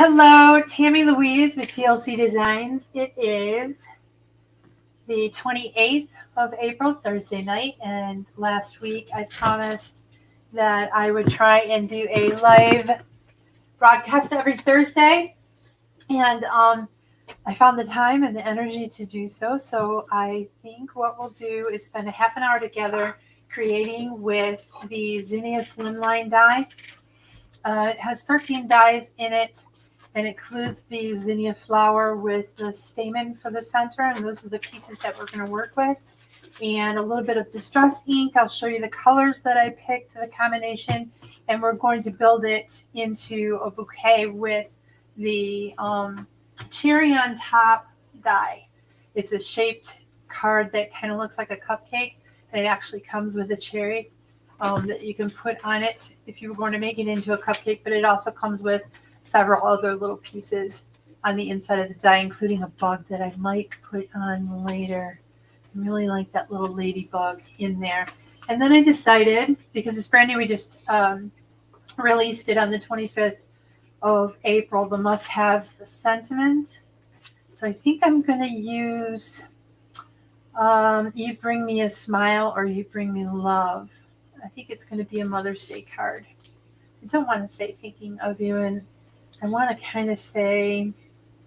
Hello, Tammy Louise with TLC Designs. It is the 28th of April, Thursday night, and last week I promised that I would try and do a live broadcast every Thursday, and I found the time and the energy to do so. So I think what we'll do is spend a half an hour together creating with the Zinnia Slimline die. It has 13 dies in it and includes the zinnia flower with the stamen for the center, and those are the pieces that we're going to work with. And a little bit of distress ink. I'll show you the colors that I picked, the combination, and we're going to build it into a bouquet with the cherry on top die. It's a shaped card that kind of looks like a cupcake, and it actually comes with a cherry that you can put on it if you were going to make it into a cupcake, but it also comes with several other little pieces on the inside of the die, including a bug that I might put on later. I really like that little ladybug in there. And then I decided, because it's brand new, we just released it on the 25th of April, the must-haves, the sentiment. So I think I'm going to use You Bring Me a Smile or You Bring Me Love. I think it's going to be a Mother's Day card. I don't want to say thinking of you, and I want to kind of say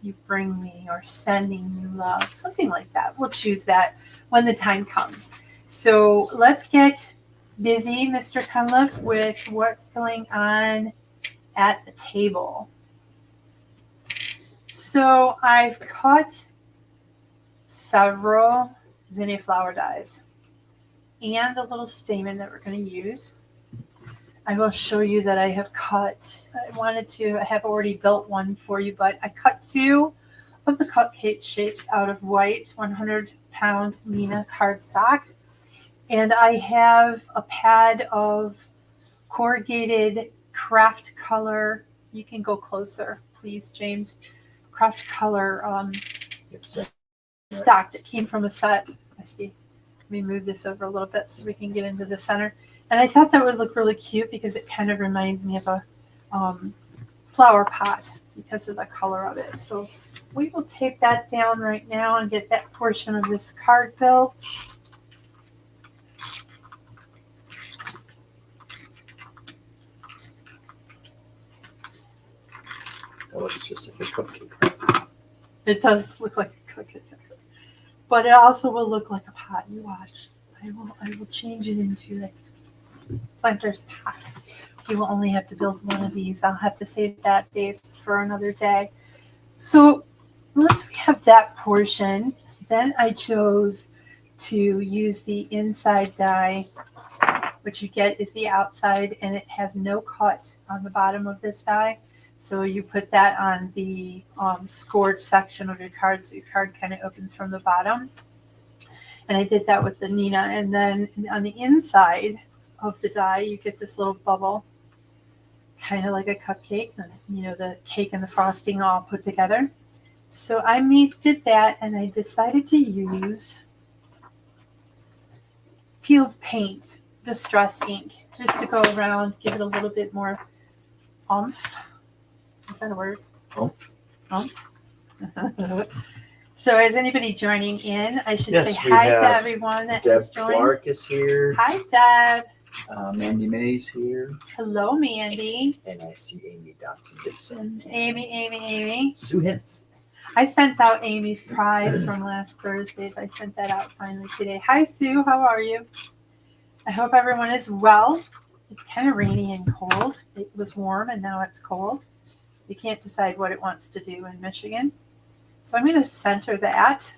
you bring me or sending me love, something like that. We'll choose that when the time comes. So let's get busy, Mr. Cunliffe, with what's going on at the table. So I've cut several zinnia flower dies and the little stamen that we're going to use. I will show you that I have cut. I wanted to have already built one for you, but I cut two of the cupcake shapes out of white 100-pound Nina cardstock. And I have a pad of corrugated craft color. You can go closer, please, James. Craft color stock that came from a set. I see. Let me move this over a little bit so we can get into the center. And I thought that would look really cute because it kind of reminds me of a flower pot because of the color of it. So we will take that down right now and get that portion of this card built. Oh, it's just like a cupcake. It does look like a cookie, but it also will look like a pot. You watch. I will change it into a planter's pot. You will only have to build one of these. I'll have to save that base for another day. So once we have that portion, then I chose to use the inside die. What you get is the outside, and it has no cut on the bottom of this die. So you put that on the scored section of your card, so your card kind of opens from the bottom. And I did that with the Nina. And then on the inside of the die, you get this little bubble, kind of like a cupcake, you know, the cake and the frosting all put together. So I did that, and I decided to use peeled paint, distress ink, just to go around, give it a little bit more oomph. Is that a word? Oomph. So is anybody joining in? I should say hi to everyone that Deb has joined. Clark is here. Hi, Deb. Mandy May's here. Hello, Mandy. And I see Amy Dodson-Dixon. Amy. Sue Hintz. I sent out Amy's prize from last Thursdays. I sent that out finally today. Hi, Sue. How are you? I hope everyone is well. It's kind of rainy and cold. It was warm, and now it's cold. You can't decide what it wants to do in Michigan. So I'm going to center that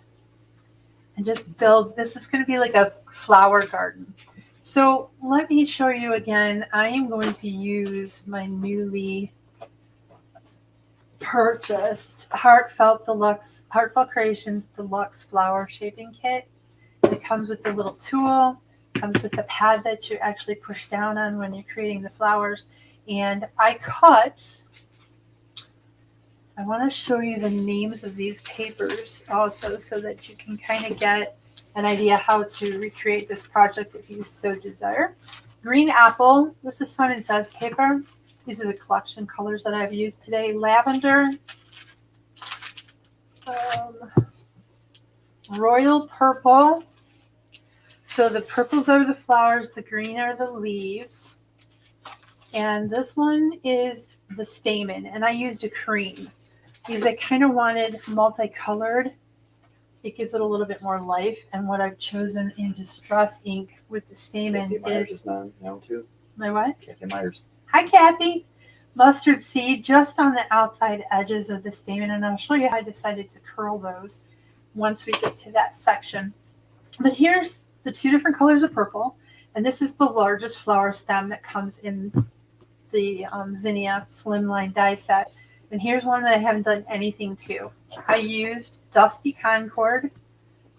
and just build. This is going to be like a flower garden. So let me show you again. I am going to use my newly purchased Heartfelt Creations Deluxe Flower Shaping Kit. It comes with the little tool. It comes with the pad that you actually push down on when you're creating the flowers. And I want to show you the names of these papers also so that you can kind of get an idea how to recreate this project if you so desire. Green apple. This is Sun and Says paper. These are the collection colors that I've used today. Lavender, royal purple. So the purples are the flowers, the green are the leaves. And this one is the stamen, and I used a cream because I kind of wanted multicolored. It gives it a little bit more life, and what I've chosen in Distress ink with the stamen Kathy Myers is is on now too. my what? Kathy Myers. Hi, Kathy. Mustard seed just on the outside edges of the stamen, and I'll show you how I decided to curl those once we get to that section. But here's the two different colors of purple, and this is the largest flower stem that comes in the Zinnia Slimline die set. And here's one that I haven't done anything to. I used Dusty Concord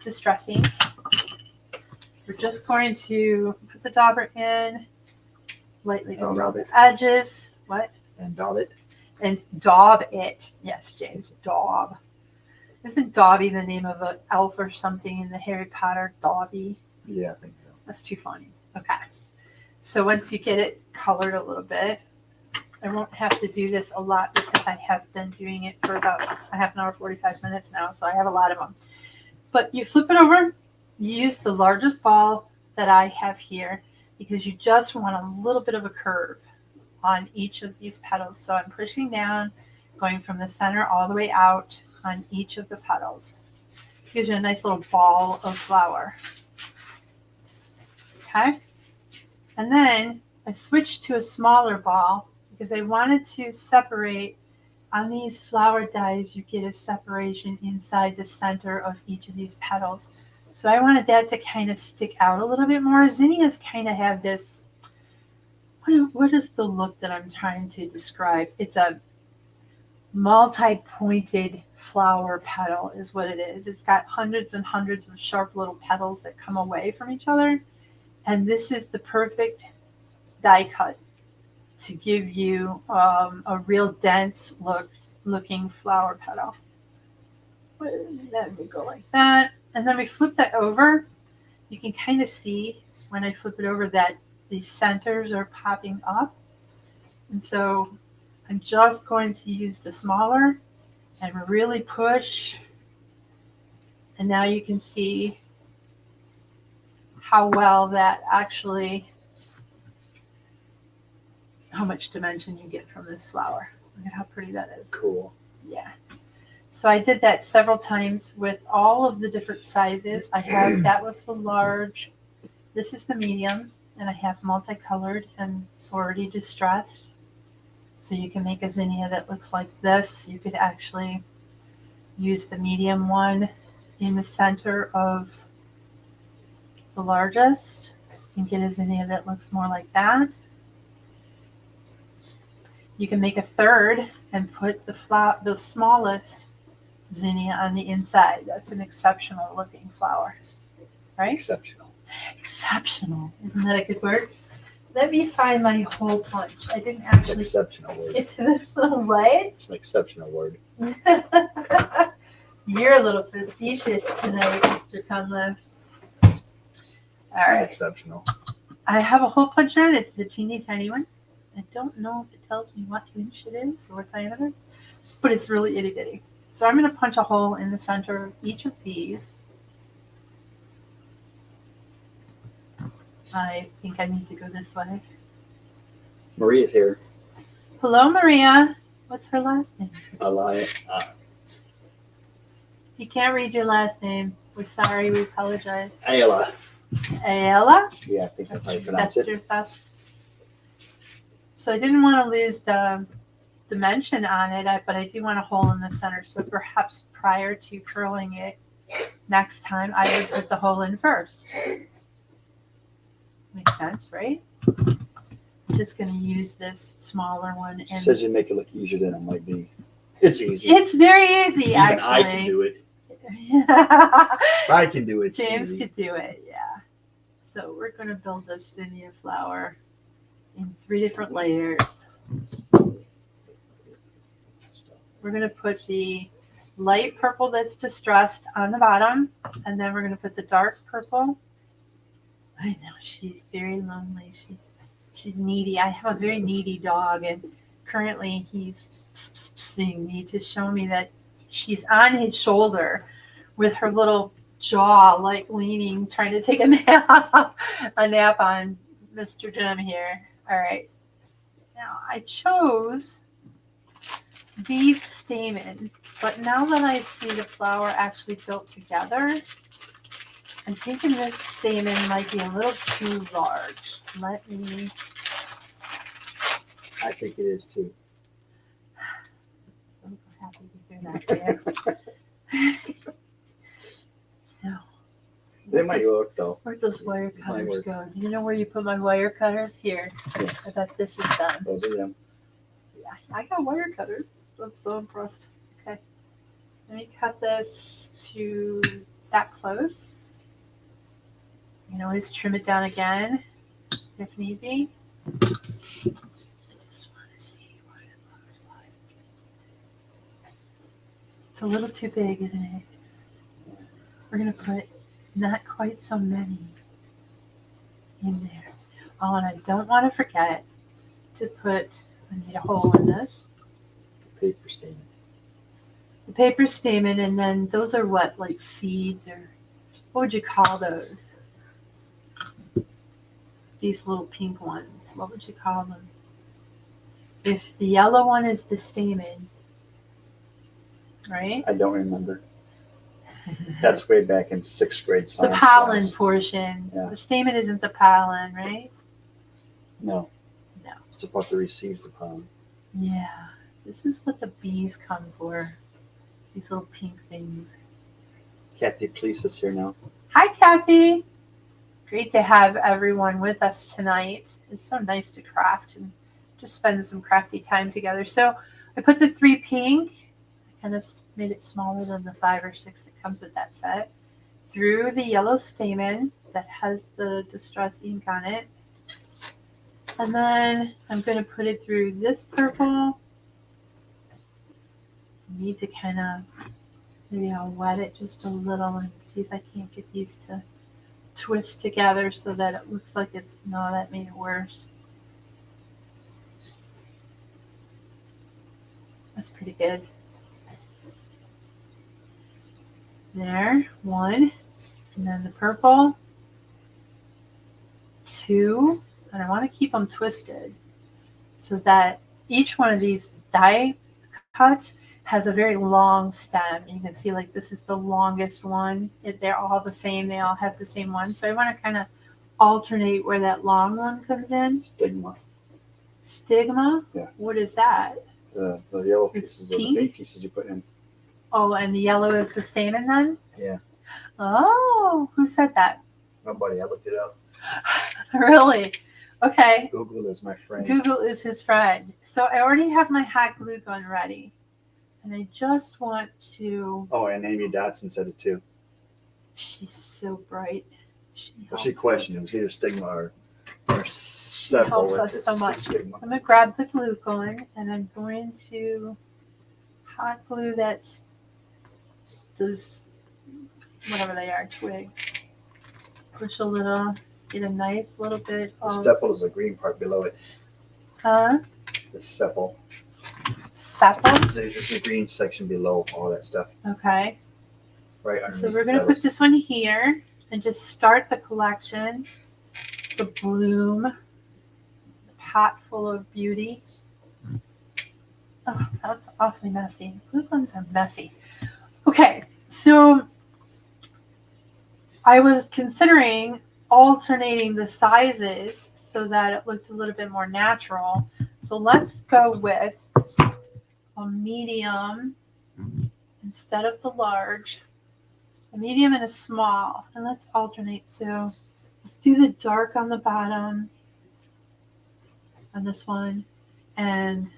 Distress ink. We're just going to put the dauber in, lightly go around the edges. What? And daub it. And daub it. Yes, James, daub. Isn't Dobby the name of an elf or something in the Harry Potter? Dobby? Yeah, I think so. That's too funny. Okay. So once you get it colored a little bit, I won't have to do this a lot because I have been doing it for about a half an hour, 45 minutes now, so I have a lot of them. But you flip it over, you use the largest ball that I have here because you just want a little bit of a curve on each of these petals. So I'm pushing down, going from the center all the way out on each of the petals. Gives you a nice little ball of flower. Okay? And then I switched to a smaller ball because I wanted to separate. On these flower dies, you get a separation inside the center of each of these petals. So I wanted that to kind of stick out a little bit more. Zinnias kind of have this, what is the look that I'm trying to describe? It's a multi-pointed flower petal is what it is. It's got hundreds and hundreds of sharp little petals that come away from each other. And this is the perfect die cut to give you a real dense looking flower petal. Then we go like that. And then we flip that over. You can kind of see when I flip it over that these centers are popping up. And so I'm just going to use the smaller and really push. And now you can see how well that actually, how much dimension you get from this flower. Look at how pretty that is. Cool. Yeah. So I did that several times with all of the different sizes. I have, that was the large, this is the medium, and I have multicolored and already distressed. So you can make a zinnia that looks like this. You could actually use the medium one in the center of the largest and get a zinnia that looks more like that. You can make a third and put the smallest zinnia on the inside. That's an exceptional looking flower, right? Exceptional. Exceptional. Isn't that a good word? Let me find my hole punch. I didn't actually Exceptional word. get to this little way. It's an exceptional word. You're a little facetious tonight, Mr. Cunliffe. All right. Exceptional. I have a hole puncher on. It's the teeny tiny one. I don't know if it tells me what inch it is or what diameter, but it's really itty bitty. So I'm going to punch a hole in the center of each of these. I think I need to go this way. Maria's here. Hello, Maria. What's her last name? Elia. You can't read your last name. We're sorry. We apologize. Ayla. Ayla? Yeah, I think that's how you pronounce That's it. your best. So I didn't want to lose the dimension on it, but I do want a hole in the center. So perhaps prior to curling it, next time I would put the hole in first. Makes sense, right? I'm just going to use this smaller one. She And says you make it look easier than it might be. It's easy. it's very easy, Even actually. I can do it. If I can do it. It's James easy. could do it, yeah. So we're going to build this zinnia flower in 3 different layers. We're going to put the light purple that's distressed on the bottom, and then we're going to put the dark purple. I know, she's very lonely. She's needy. I have a very needy dog, and currently he's seeing me to show me that she's on his shoulder with her little jaw like leaning, trying to take a nap, a nap on Mr. Jim here. All right. Now I chose these stamen, but now that I see the flower actually built together, I'm thinking this stamen might be a little too large. Let me. I think it is too. So happy to hear that. There. So. It might work though. Where'd those wire Might cutters work. go? Do you know where you put my wire cutters? Here. Yes. I bet this is them. Those are them. Yeah, I got wire cutters. I'm so impressed. Okay. Let me cut this to that close. You can always trim it down again if need be. I just want to see what it looks like. It's a little too big, isn't it? We're going to put not quite so many in there. Oh, and I don't want to forget to put, I need a hole in this. Paper stamen. The paper stamen, and then those are what, like seeds, or what would you call those? These little pink ones, what would you call them? If the yellow one is the stamen, right? I don't remember. That's way back in 6th grade The science pollen class. portion. Yeah. The stamen isn't the pollen, right? No. No. It's supposed to receive the pollen. Yeah. This is what the bees come for. These little pink things. Kathy Police is here now. Hi, Kathy. Great to have everyone with us tonight. It's so nice to craft and just spend some crafty time together. So I put the 3 pink, I kind of made it smaller than the 5 or 6 that comes with that set, through the yellow stamen that has the distress ink on it. And then I'm going to put it through this purple. I need to kind of, maybe I'll wet it just a little and see if I can't get these to twist together so that it looks like it's, no, that made it worse. That's pretty good. There, 1, and then the purple, 2, and I want to keep them twisted so that each one of these die cuts has a very long stem. You can see like this is the longest one. They're all the same. They all have the same one. So I want to kind of alternate where that long one comes in. Stigma. Stigma? Yeah. What is that? The yellow pieces are the Pink? pink pieces you put in. Oh, and the yellow is the stamen then? Yeah. Oh, who said that? Nobody. I looked it up. Really? Okay. Google is my friend. Google is his friend. So I already have my hot glue gun ready. And I just want to. Oh, and Amy Dotson said it too. She's so bright. She questioned it. It was either stigma or She helps us so much. Stigma. I'm going to grab the glue gun and I'm going to hot glue those, whatever they are, twigs. Push a little, get a nice little bit The of. sepal is the green part below it. Huh? The sepal. Sepal? There's a green section below all that stuff. Okay. Right underneath. So we're going to put this one here and just start the collection. The bloom. The pot full of beauty. Oh, that's awfully messy. Glue guns are messy. Okay, so I was considering alternating the sizes so that it looked a little bit more natural. So let's go with a medium instead of the large, a medium and a small, and let's alternate. So let's do the dark on the bottom on this one, and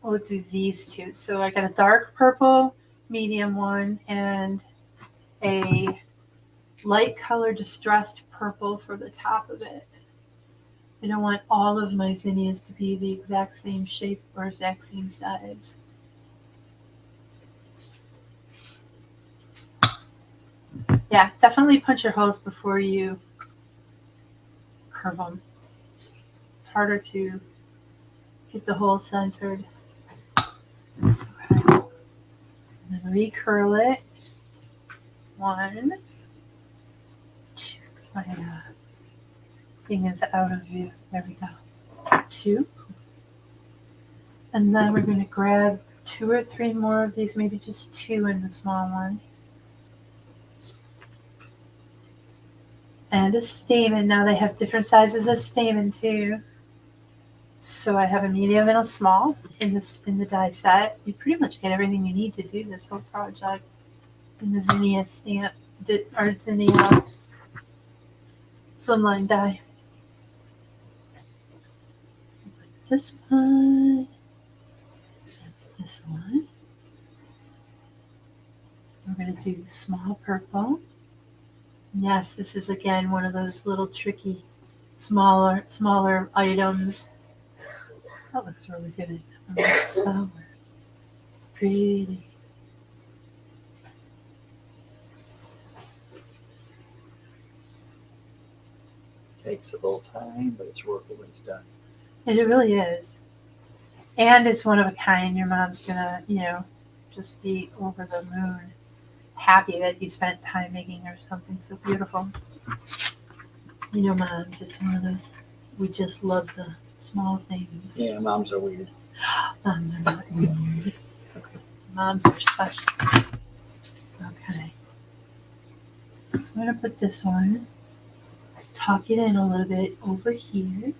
we'll do these two. So I got a dark purple medium one and a light color distressed purple for the top of it. I don't want all of my zinnias to be the exact same shape or exact same size. Yeah, definitely punch your holes before you curve them. It's harder to get the hole centered. Okay. And then recurl it. 1, 2. My thing is out of view. There we go. 2. And then we're going to grab 2 or 3 more of these, maybe just 2 in the small one. And a stamen. Now they have different sizes of stamen too. So I have a medium and a small in the die set. You pretty much get everything you need to do this whole project in the Zinnia Zinnia Slimline die. This one. This one. We're going to do the small purple. Yes, this is again one of those little tricky, smaller items. That looks really good. I like this flower. It's pretty. Takes a little time, but it's worth it when it's done. And it really is. And it's one of a kind. Your mom's gonna, just be over the moon, happy that you spent time making her something so beautiful. Moms, it's one of those, we just love the small things. Yeah, moms are weird. Moms are not weird. Moms are special. Okay. So I'm going to put this one, tuck it in a little bit over here.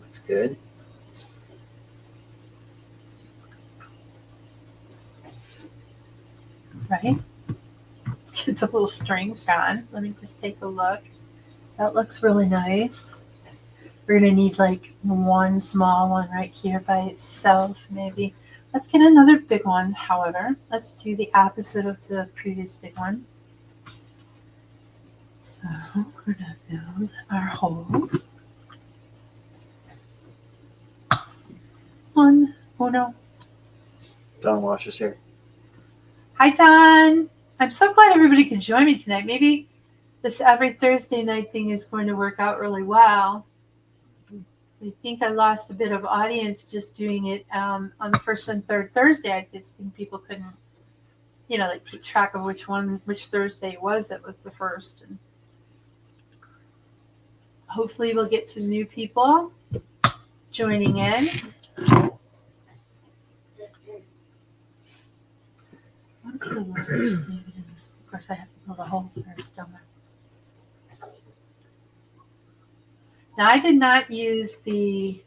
Looks good. Right? Get the little strings gone. Let me just take a look. That looks really nice. We're going to need like one small one right here by itself, maybe. Let's get another big one, however. Let's do the opposite of the previous big one. So we're going to build our holes. 1. Oh no. Don washes hair. Hi, Don. I'm so glad everybody could join me tonight. Maybe this every Thursday night thing is going to work out really well. I think I lost a bit of audience just doing it on the first and third Thursday. I just think people couldn't, keep track of which Thursday it was that was the first. And hopefully we'll get some new people joining in. Of course, I have to build a hole first, don't I? Now, I did not use the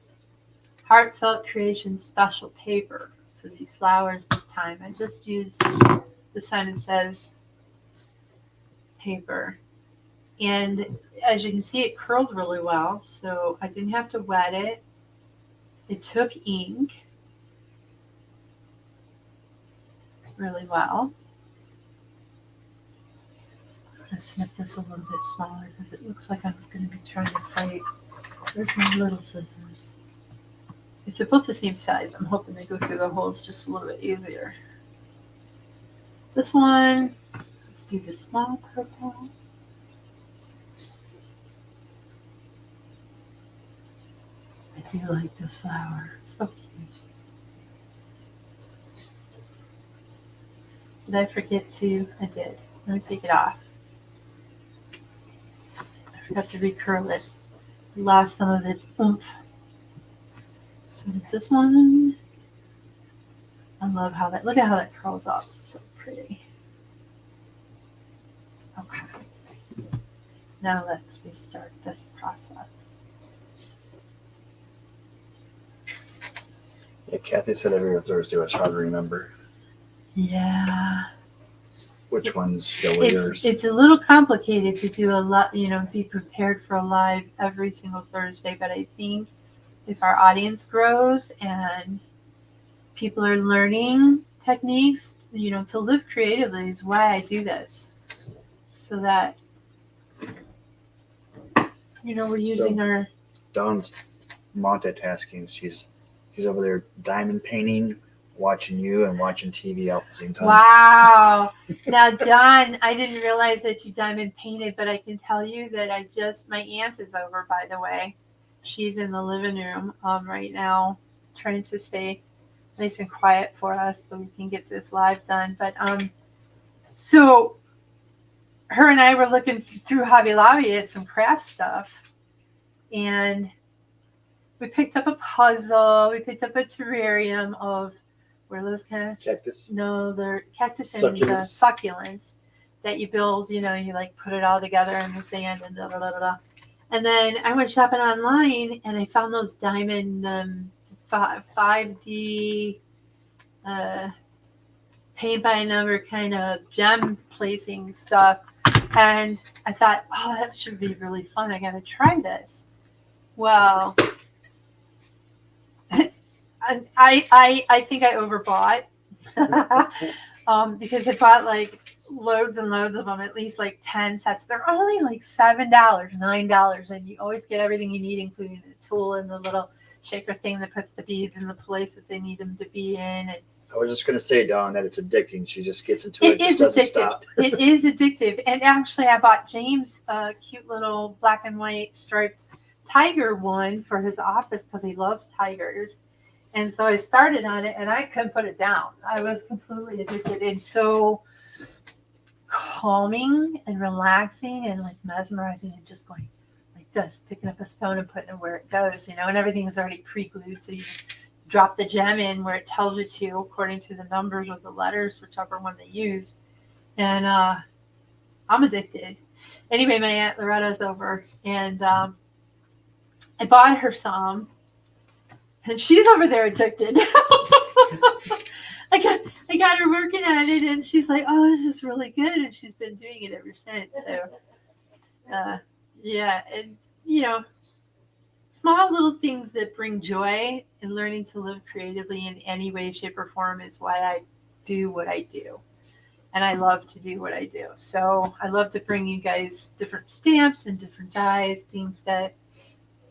Heartfelt Creations special paper for these flowers this time. I just used the Simon Says paper. And as you can see, it curled really well, so I didn't have to wet it. It took ink really well. I'm going to snip this a little bit smaller because it looks like I'm going to be trying to fight. Where's my little scissors? If they're both the same size, I'm hoping they go through the holes just a little bit easier. This one, let's do the small purple. I do like this flower. It's so cute. Did I forget to? I did. Let me take it off. I forgot to recurl it. Lost some of its oomph. So this one, I love how that, look at how that curls up. It's so pretty. Okay. Now let's restart this process. Yeah, Kathy said every Thursday was hard to remember. Yeah. Which ones go with yours? It's a little complicated to do a lot, be prepared for a live every single Thursday, but I think if our audience grows and people are learning techniques, to live creatively is why I do this. So that, we're using our... Dawn's multitasking. She's over there diamond painting, watching you, and watching TV all at the same time. Wow. Now, Dawn, I didn't realize that you diamond painted, but I can tell you that my aunt is over, by the way. She's in the living room right now, trying to stay nice and quiet for us so we can get this live done. But so her and I were looking through Hobby Lobby at some craft stuff, and we picked up a puzzle. We picked up a terrarium of, what are those kind of? Cactus. No, they're cactus and Succulents. succulents that you build. You like put it all together in the sand and blah, blah, blah, blah. And then I went shopping online and I found those diamond 5D paint by number kind of gem placing stuff. And I thought, oh, that should be really fun. I got to try this. Well, I think I overbought because I bought like loads and loads of them, at least like 10 sets. They're only like $7, $9, and you always get everything you need, including the tool and the little shaker thing that puts the beads in the place that they need them to be in. And I was just going to say, Dawn, that it's addicting. She just gets into it. it is doesn't addictive. stop. It is addictive. And actually, I bought James a cute little black and white striped tiger one for his office because he loves tigers. And so I started on it and I couldn't put it down. I was completely addicted and so calming and relaxing and like mesmerizing and just going like this, picking up a stone and putting it where it goes, and everything is already pre-glued. So you just drop the gem in where it tells you to, according to the numbers or the letters, whichever one they use. And I'm addicted. Anyway, my Aunt Loretta's over and I bought her some. And she's over there addicted. I got her working at it, and she's like, "Oh, this is really good," and she's been doing it ever since. So, yeah, and small little things that bring joy and learning to live creatively in any way, shape, or form is why I do what I do, and I love to do what I do. So I love to bring you guys different stamps and different dies, things that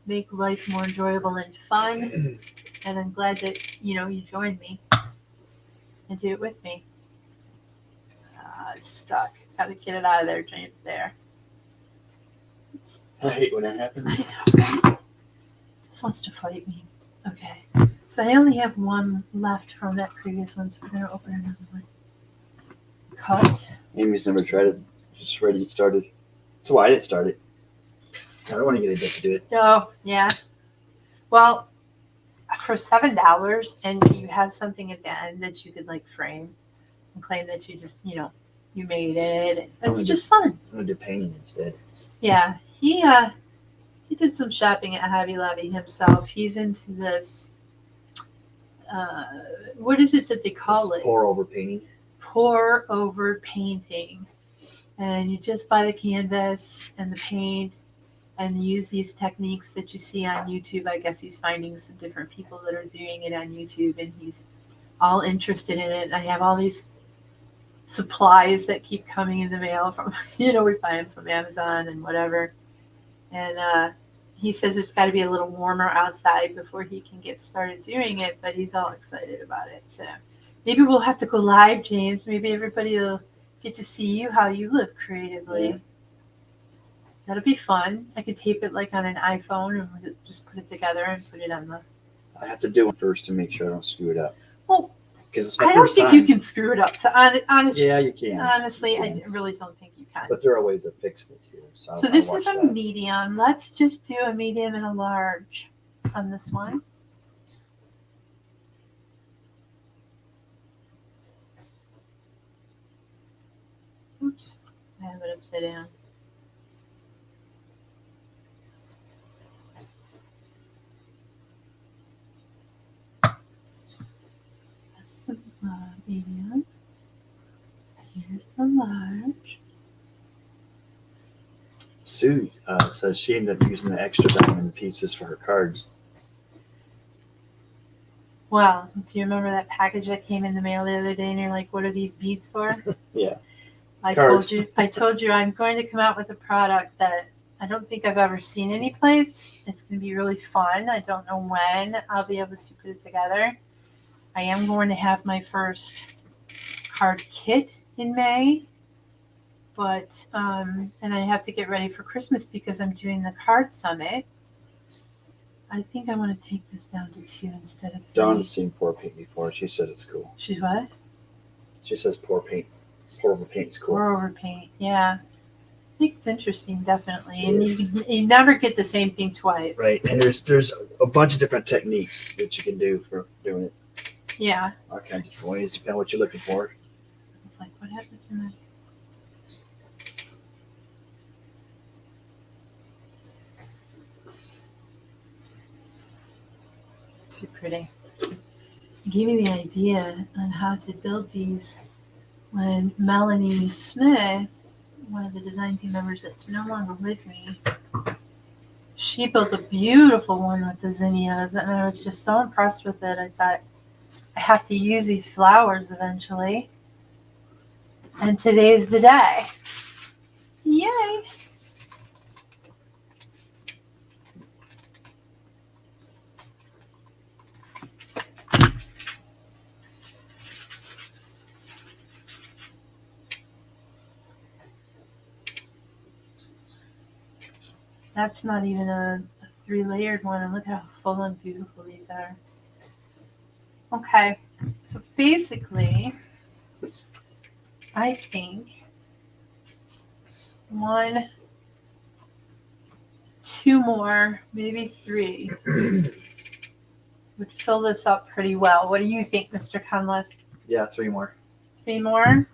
make life more enjoyable and fun. And I'm glad that you joined me and do it with me. It's stuck. Got to get it out of there, James. There. I hate when that happens. I know, right? Just wants to fight me. Okay. So I only have one left from that previous one, so we're gonna open another one. Cut. Amy's never tried it. Just ready to get started. That's why I didn't start it. I don't want to get addicted to it. Oh, yeah. Well, for $7, and you have something at the end that you could like frame and claim that you just, you made it. It's just fun. I'm going to do painting instead. Yeah. He did some shopping at Hobby Lobby himself. He's into this, what is it that they call it? Pour over painting. Pour over painting. And you just buy the canvas and the paint and use these techniques that you see on YouTube. I guess he's finding some different people that are doing it on YouTube, and he's all interested in it. And I have all these supplies that keep coming in the mail from, we buy them from Amazon and whatever. And he says it's got to be a little warmer outside before he can get started doing it, but he's all excited about it. So maybe we'll have to go live, James. Maybe everybody will get to see you, how you live creatively. Yeah. That'll be fun. I could tape it like on an iPhone and just put it together and put it on the. I have to do it first to make sure I don't screw it up. Well, Because it's my I don't first think time. you can screw it up. Honestly, Yeah, you can. honestly, You I can. really don't think you can. But there are ways to fix it too. So So this is a medium. Let's just do a medium and a large on this one. Oops, I have it upside down. That's the medium. Here's the large. Sue says she ended up using the extra diamond pieces for her cards. Well, do you remember that package that came in the mail the other day and you're like, what are these beads for? Yeah. I Cards. told you I'm going to come out with a product that I don't think I've ever seen anyplace. It's going to be really fun. I don't know when I'll be able to put it together. I am going to have my first card kit in May, but and I have to get ready for Christmas because I'm doing the card summit. I think I want to take this down to 2 instead of 3. Dawn has seen pour paint before. She says it's cool. She's what? She says pour over paint's cool. Pour over paint. Yeah. I think it's interesting, definitely. And you never get the same thing twice. Right, and there's a bunch of different techniques that you can do for doing it. Yeah. All kinds of different ways, depending on what you're looking for. It's like, what happened to my... Too pretty. You gave me the idea on how to build these when Melanie Smith, one of the design team members that's no longer with me, she built a beautiful one with the zinnias, and I was just so impressed with it. I thought, I have to use these flowers eventually. And today's the day. Yay! That's not even a 3-layered one, and look how full and beautiful these are. Okay, so basically, I think 1, 2 more, maybe 3 would fill this up pretty well. What do you think, Mr. Cunliffe? Yeah, 3 more. 3 more?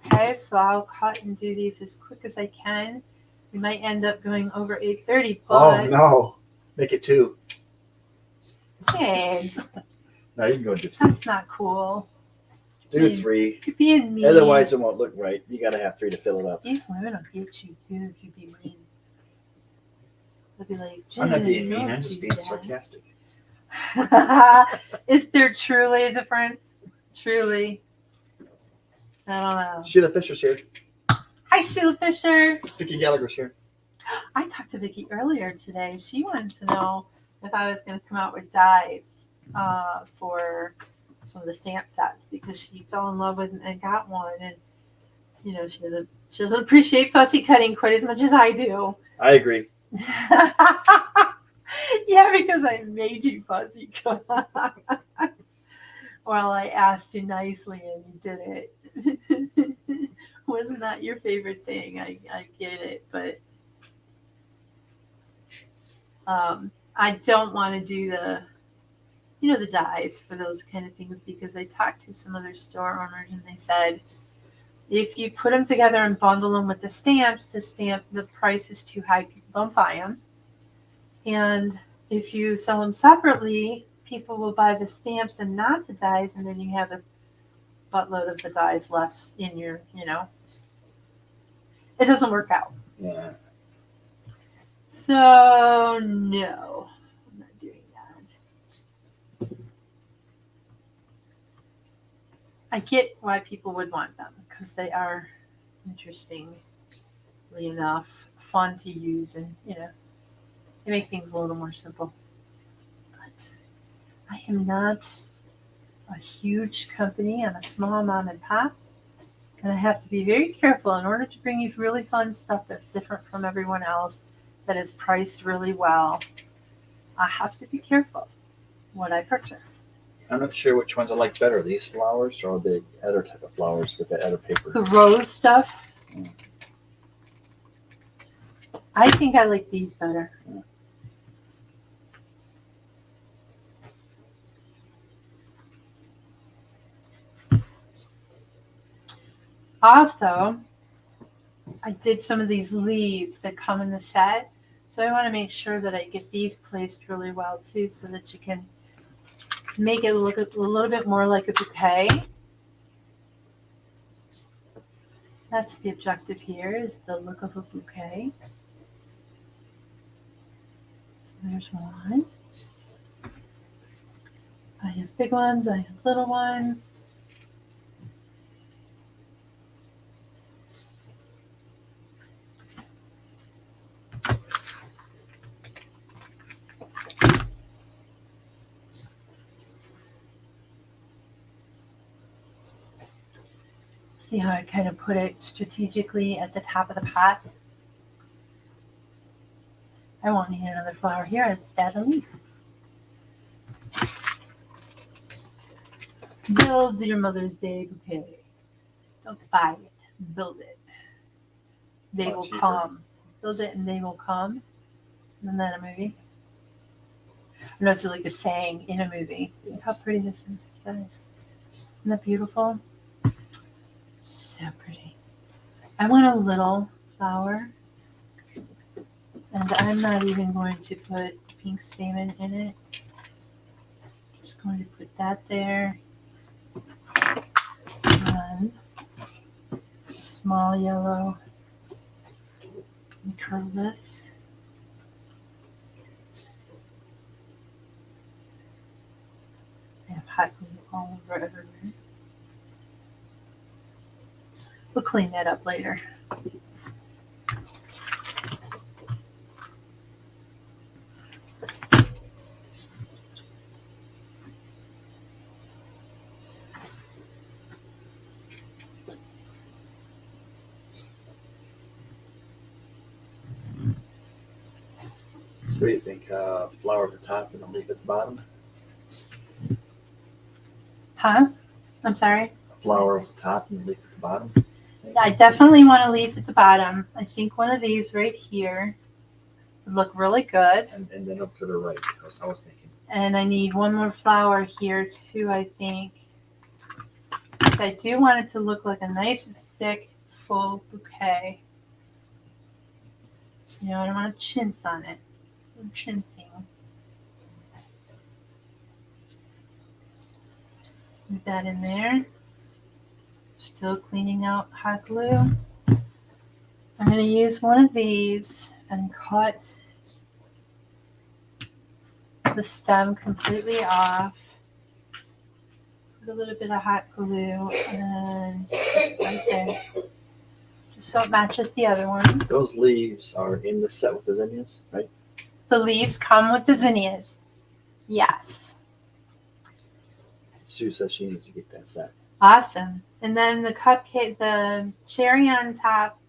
Okay, so I'll cut and do these as quick as I can. We might end up going over 8:30, but... Oh, no. Make it 2. James, No, you can go do 3. that's not cool. Do 3. You're being mean. Otherwise, it won't look right. You got to have 3 to fill it up. These women will get you too if you be mean. They'll be like, I'm not "Jen, being mean. don't I'm just do being that." sarcastic. Is there truly a difference? Truly. I don't know. Sheila Fisher's here. Hi, Sheila Fisher. Vicki Gallagher's here. I talked to Vicki earlier today. She wanted to know if I was going to come out with dies for some of the stamp sets because she fell in love with and got one, and you know she doesn't appreciate fussy cutting quite as much as I do. I agree. Yeah, because I made you fussy cut. Well, I asked you nicely and you did it. Wasn't that your favorite thing? I get it, but I don't want to do the dies for those kind of things because I talked to some other store owners and they said if you put them together and bundle them with the stamps, the price is too high. People don't buy them. And if you sell them separately, people will buy the stamps and not the dies, and then you have a buttload of the dies left in your, it doesn't work out. Yeah. So, no, I'm not doing that. I get why people would want them because they are interestingly enough fun to use, and they make things a little more simple. But I am not a huge company. I'm a small mom and pop, and I have to be very careful in order to bring you really fun stuff that's different from everyone else, that is priced really well. I have to be careful what I purchase. I'm not sure which ones I like better, these flowers or the other type of flowers with the other paper. The rose stuff. I think I like these better. Also, I did some of these leaves that come in the set. So I want to make sure that I get these placed really well too so that you can make it look a little bit more like a bouquet. That's the objective here, is the look of a bouquet. So there's one. I have big ones, I have little ones. See how I kind of put it strategically at the top of the pot? I won't need another flower here. I just add a leaf. Build your Mother's Day bouquet. Don't buy it. Build it. They Lot will cheaper. come. Build it and they will come. Isn't that a movie? No, it's like a saying in a movie. Look how pretty this is, guys. Isn't that beautiful? So pretty. I want a little flower. And I'm not even going to put pink stamen in it. Just going to put that there. And a small yellow. And curl this. I have hot glue all over everywhere. We'll clean that up later. So what do you think? Flower at the top and a leaf at the bottom? Huh? I'm sorry? A flower at the top and a leaf at the bottom? I definitely want a leaf at the bottom. I think one of these right here would look really good. And then up to the right. I was thinking. And I need one more flower here too, I think. Because I do want it to look like a nice, thick, full bouquet. You know, I don't want a chintz on it. No chintzing. Put that in there. Still cleaning out hot glue. I'm going to use one of these and cut the stem completely off. Put a little bit of hot glue and right there. Just so it matches the other ones. Those leaves are in the set with the zinnias, right? The leaves come with the zinnias. Yes. Sue says she needs to get that set. Awesome. And then the cupcake, the cherry on top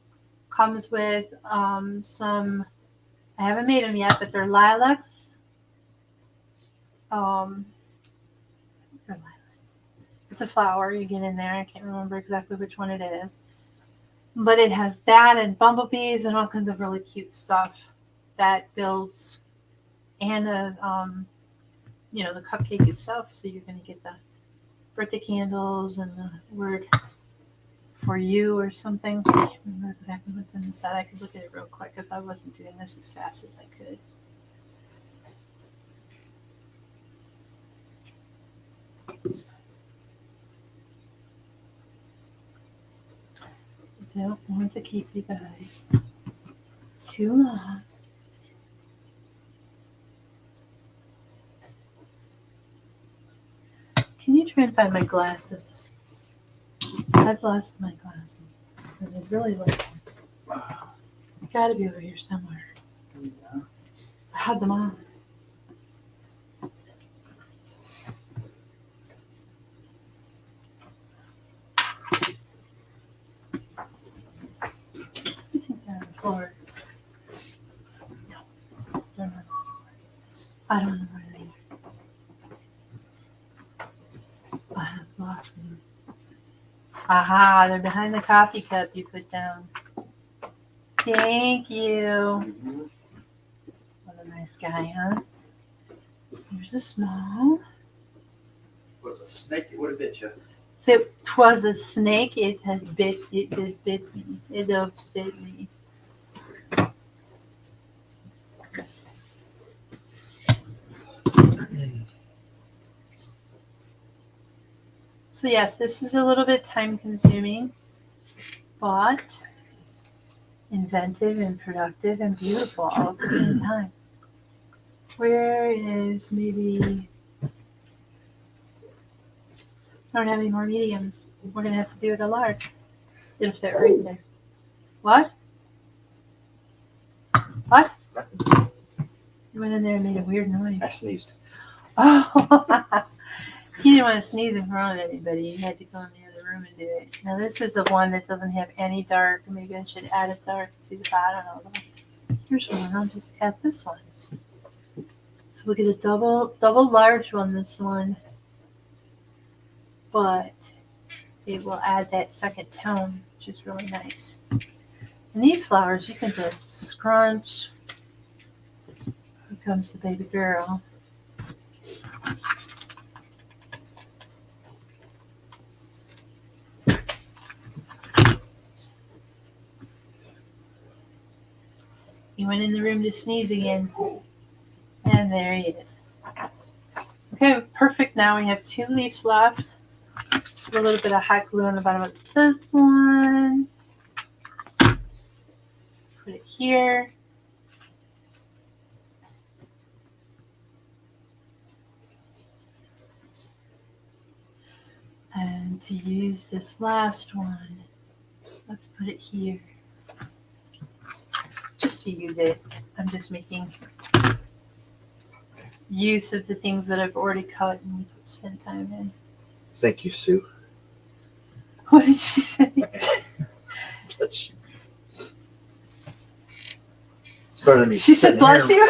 comes with some, I haven't made them yet, but they're lilacs. They're lilacs. It's a flower you get in there. I can't remember exactly which one it is. But it has that and bumblebees and all kinds of really cute stuff that builds, and the cupcake itself. So you're going to get the birthday candles and the word for you or something. I can't remember exactly what's in the set. I could look at it real quick if I wasn't doing this as fast as I could. I don't want to keep you guys too long. Can you try and find my glasses? I've lost my glasses. And I'd really like them. They gotta be over here somewhere. Yeah. I had them on. I think they're on the floor. No, they're not. I don't know where they are. I have lost them. Aha, they're behind the coffee cup you put down. Thank you. Mm-hmm. What a nice guy, huh? Here's a small. Was a snake that would have bit you. If it was a snake, it had bit. It did bit me. It have bit me. So yes, this is a little bit time consuming, but inventive and productive and beautiful all at the same time. Where is maybe, I don't have any more mediums. We're going to have to do it a large. It'll fit right there. What? What? You went in there and made a weird noise. I sneezed. Oh, he didn't want to sneeze in front of anybody. He had to go in the other room and do it. Now this is the one that doesn't have any dark. Maybe I should add a dark to the bottom of it. Here's one. I'll just add this one. So we'll get a double large one. This one. but it will add that second tone, which is really nice. And these flowers you can just scrunch. Here comes the baby girl. He went in the room to sneeze again. And there he is. Okay, perfect. Now we have 2 leaves left. A little bit of hot glue on the bottom of this one. Put it here. And to use this last one, let's put it here. Just to use it, I'm just making use of the things that I've already cut and spent time in. Thank you, Sue. What did she say? Bless you. It's better than me. She said, "Bless you."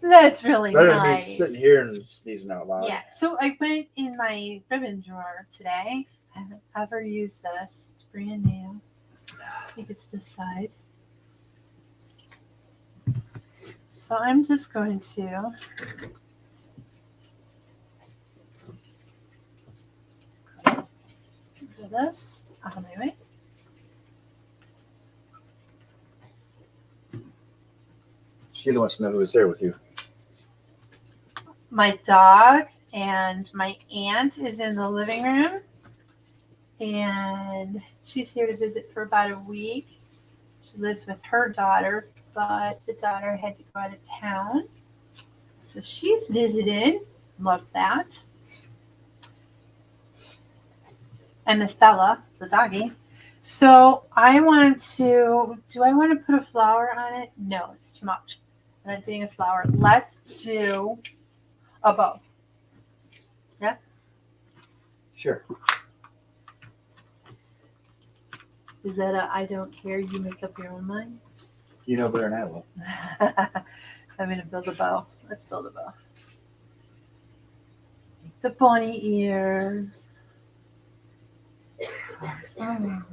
That's really Better than me nice. sitting here and sneezing out loud. Yeah. So I went in my ribbon drawer today. I haven't ever used this. It's brand new. I think it's this side. So I'm just going to put this out of my way. Sheila wants to know who was there with you. My dog and my aunt is in the living room, and she's here to visit for about a week. She lives with her daughter, but the daughter had to go out of town, so she's visited. Love that. And Miss Bella, the doggy. So I want to, do I want to put a flower on it? No, it's too much. I'm not doing a flower. Let's do a bow. Yes? Sure. Is that a I don't care, you make up your own mind? You know better than I will. I'm going to build a bow. Let's build a bow. Make the bunny ears. Awesome.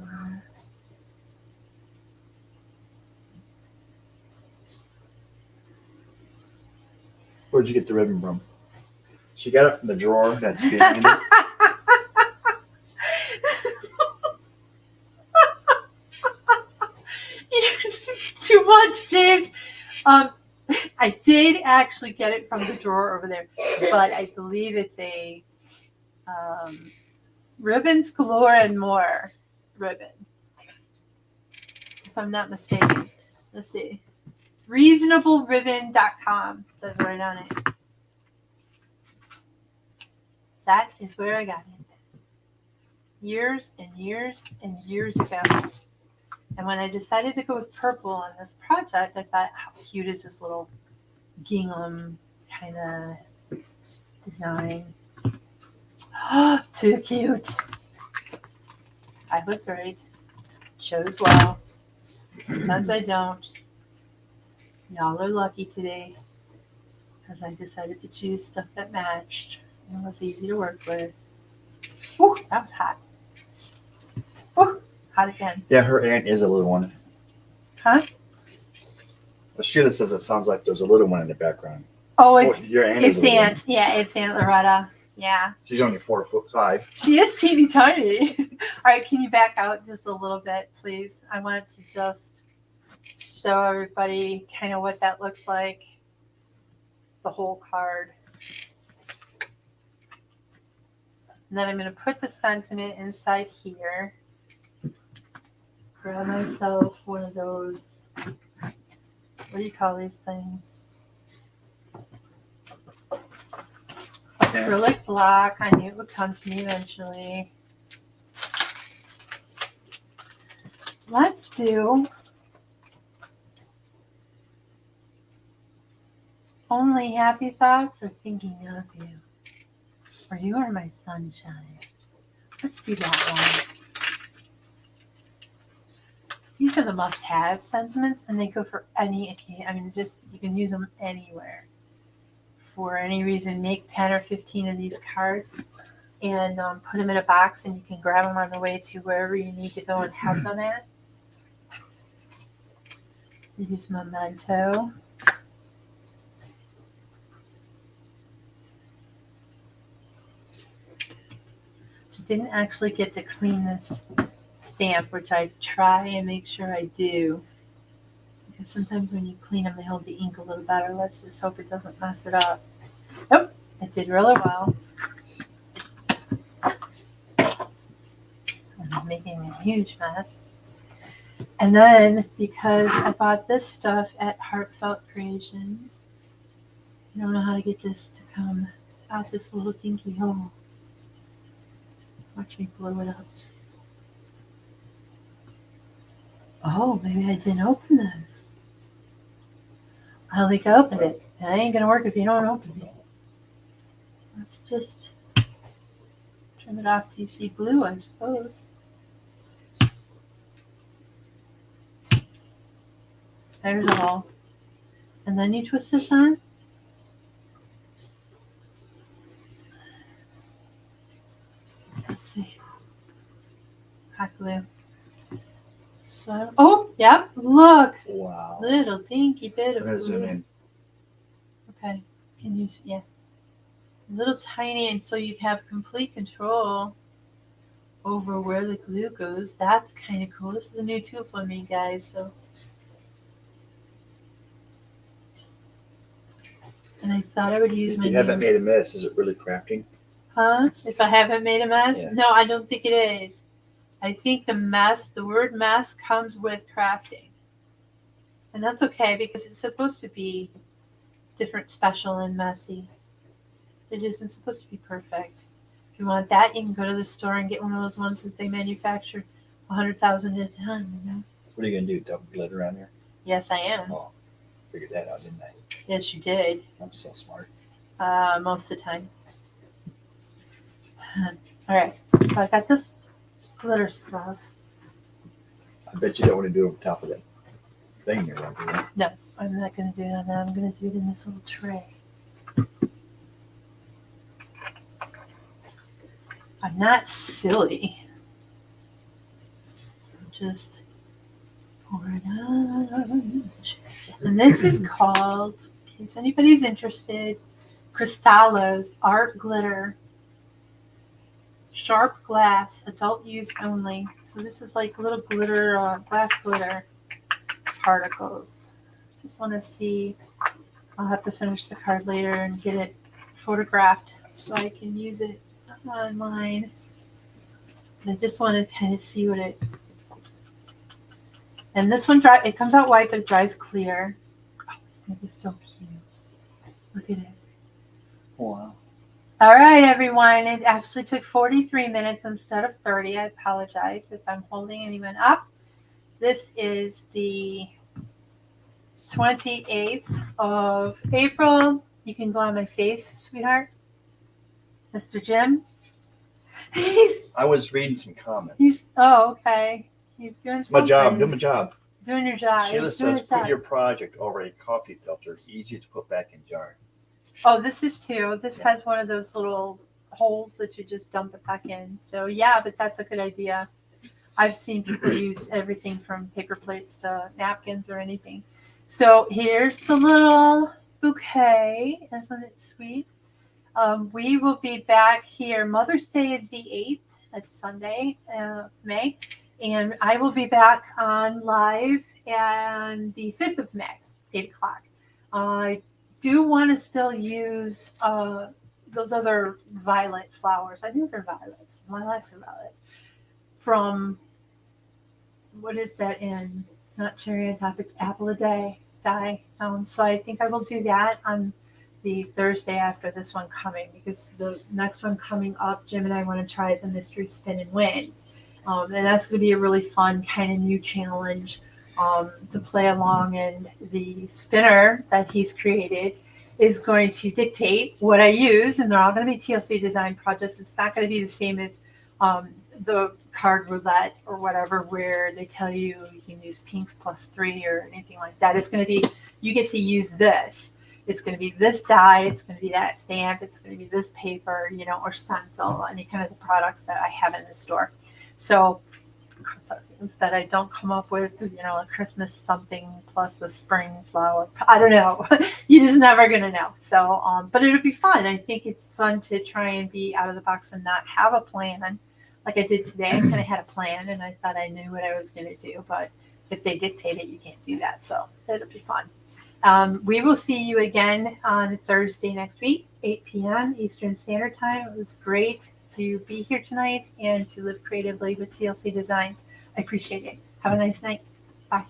Where'd you get the ribbon from? She got it from the drawer that's behind it. Too much, James. I did actually get it from the drawer over there, but I believe it's a Ribbons Galore and More ribbon, if I'm not mistaken. Let's see. ReasonableRibbon.com says right on it. That is where I got it. Years and years and years ago. And when I decided to go with purple on this project, I thought, how cute is this little gingham kind of design? Oh, too cute. I was right. Chose well. Sometimes I don't. Y'all are lucky today because I decided to choose stuff that matched and was easy to work with. Whew, that was hot. Whew, hot again. Yeah, her aunt is a little one. Huh? Well, Sheila says it sounds like there's a little one in the background. Oh, it's your aunt is it's a little Aunt. Yeah, it's Aunt Loretta. Yeah. She's only 4'5". She is teeny tiny. All right, can you back out just a little bit, please? I want to just show everybody kind of what that looks like. The whole card. And then I'm going to put the sentiment inside here. Grab myself one of those, what do you call these things? Acrylic block. I knew it would come to me eventually. Let's do only happy thoughts or thinking of you. Or you are my sunshine. Let's do that one. These are the must-have sentiments, and they go for any occasion. I mean, just you can use them anywhere. For any reason, make 10 or 15 of these cards. and put them in a box, and you can grab them on the way to wherever you need to go and have them at. Use Memento. I didn't actually get to clean this stamp, which I try and make sure I do. Because sometimes when you clean them, they hold the ink a little better. Let's just hope it doesn't mess it up. Nope, it did really well. I'm making a huge mess. And then, because I bought this stuff at Heartfelt Creations, I don't know how to get this to come out this little dinky hole. Watch me blow it up. Oh, maybe I didn't open this. I don't think I opened it. That ain't going to work if you don't open it. Let's just trim it off till you see blue, I suppose. There's a hole. And then you twist this on. Let's see. Hot glue. So, oh, yep, look. Wow. Little dinky bit of I'm gonna zoom glue. in. Okay, can you see? Yeah. Little tiny, and so you have complete control over where the glue goes. That's kind of cool. This is a new tool for me, guys. So, and I thought I would use If my you haven't made a mess, is it really crafting? Huh? If I haven't made a mess? Yeah. No, I don't think it is. I think the word mess comes with crafting. And that's okay because it's supposed to be different, special, and messy. It isn't supposed to be perfect. If you want that, you can go to the store and get one of those ones that they manufacture 100,000 at a time. You know? What are you gonna do? Double glitter around here? Yes, I am. Oh, figured that out, didn't I? Yes, you did. I'm so smart. Most of the time. All right. So I got this glitter stuff. I bet you don't want to do it over top of that thing you're running. Right? I'm not going to do it on that. I'm going to do it in this little tray. I'm not silly. Just pour it on. And this is called, in case anybody's interested, Cristallo's Art Glitter. Sharp glass, adult use only. So this is like little glitter, glass glitter particles. Just want to see. I'll have to finish the card later and get it photographed so I can use it online. I just want to kind of see what it. And this one it comes out white, but it dries clear. Oh, this thing is so cute. Look at it. Wow. All right, everyone. It actually took 43 minutes instead of 30. I apologize if I'm holding anyone up. This is the 28th of April. You can go on my face, sweetheart. Mr. Jim. I was reading some comments. Okay. He's doing It's my job. something. Do my job. Doing your job. Sheila He's doing says, his put job. your project over a coffee filter. Easy to put back in jar. Oh, this is too. This has one of those little holes that you just dump it back in. So yeah, but that's a good idea. I've seen people use everything from paper plates to napkins or anything. So here's the little bouquet. Isn't it sweet? We will be back here. Mother's Day is the 8th. That's Sunday, May. And I will be back on live on the 5th of May, 8 o'clock. I do want to still use those other violet flowers. I think they're violets. Lilacs are violets. From, what is that in? It's not cherry on top. It's apple a day dye. So I think I will do that on the Thursday after this one coming, because the next one coming up, Jim and I want to try the mystery spin and win. And that's going to be a really fun kind of new challenge to play along. And the spinner that he's created is going to dictate what I use, and they're all going to be TLC design projects. It's not going to be the same as the card roulette or whatever, where they tell you you can use pinks +3 or anything like that. It's going to be, you get to use this. it's going to be this die, it's going to be that stamp, it's going to be this paper, or stencil, any kind of the products that I have in the store. So things that I don't come up with, a Christmas something plus the spring flower. I don't know. You're just never going to know. So, but it'll be fun. I think it's fun to try and be out of the box and not have a plan. Like I did today, I kind of had a plan and I thought I knew what I was going to do, but if they dictate it, you can't do that. So it'll be fun. We will see you again on Thursday next week, 8 p.m. Eastern Standard Time. It was great to be here tonight and to live creatively with TLC Designs. I appreciate it. Have a nice night. Bye.